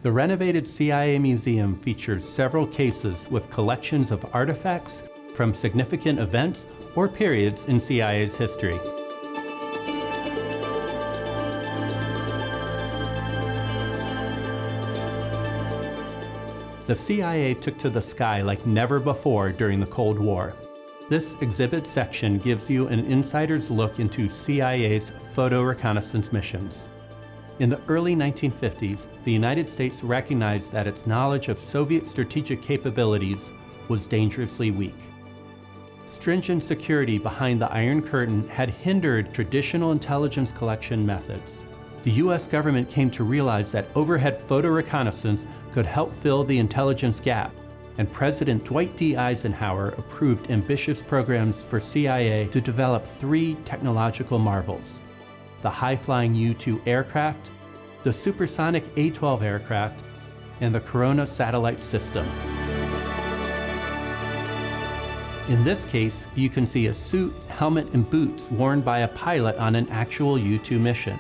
The renovated CIA museum features several cases with collections of artifacts from significant events or periods in CIA's history. The CIA took to the sky like never before during the Cold War. This exhibit section gives you an insider's look into CIA's photo reconnaissance missions. In the early 1950s, the United States recognized that its knowledge of Soviet strategic capabilities was dangerously weak. Stringent security behind the Iron Curtain had hindered traditional intelligence collection methods. The U.S. government came to realize that overhead photo reconnaissance could help fill the intelligence gap, and President Dwight D. Eisenhower approved ambitious programs for CIA to develop 3 technological marvels: the high-flying U-2 aircraft, the supersonic A-12 aircraft, and the Corona satellite system. In this case, you can see a suit, helmet, and boots worn by a pilot on an actual U-2 mission.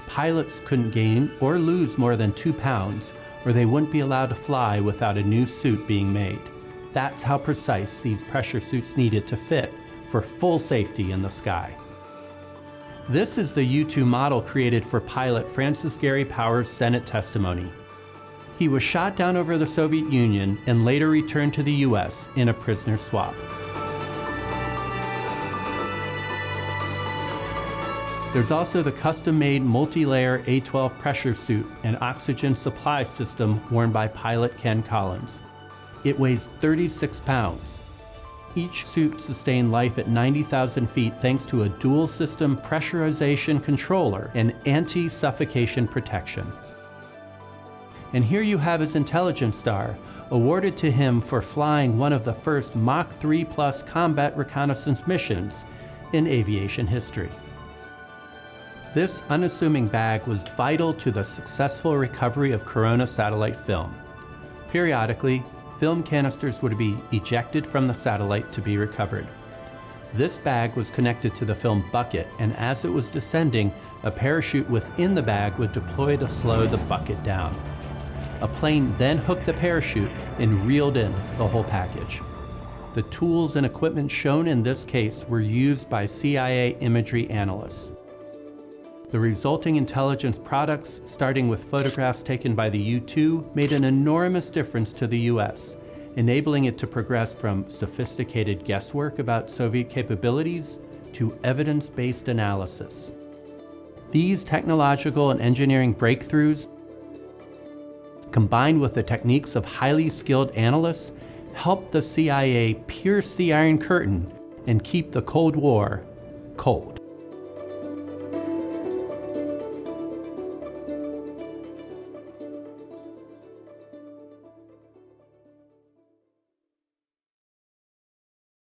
Pilots couldn't gain or lose more than 2 pounds, or they wouldn't be allowed to fly without a new suit being made. That's how precise these pressure suits needed to fit for full safety in the sky. This is the U-2 model created for pilot Francis Gary Powers' Senate testimony. He was shot down over the Soviet Union and later returned to the U.S. in a prisoner swap. There's also the custom-made multi-layer A-12 pressure suit and oxygen supply system worn by pilot Ken Collins. It weighs 36 pounds. Each suit sustained life at 90,000 feet thanks to a dual-system pressurization controller and anti-suffocation protection. And here you have his intelligence star, awarded to him for flying one of the first Mach 3 plus combat reconnaissance missions in aviation history. This unassuming bag was vital to the successful recovery of Corona satellite film. Periodically, film canisters would be ejected from the satellite to be recovered. This bag was connected to the film bucket, and as it was descending, a parachute within the bag would deploy to slow the bucket down. A plane then hooked the parachute and reeled in the whole package. The tools and equipment shown in this case were used by CIA imagery analysts. The resulting intelligence products, starting with photographs taken by the U-2, made an enormous difference to the U.S., enabling it to progress from sophisticated guesswork about Soviet capabilities to evidence-based analysis. These technological and engineering breakthroughs, combined with the techniques of highly skilled analysts, helped the CIA pierce the Iron Curtain and keep the Cold War cold.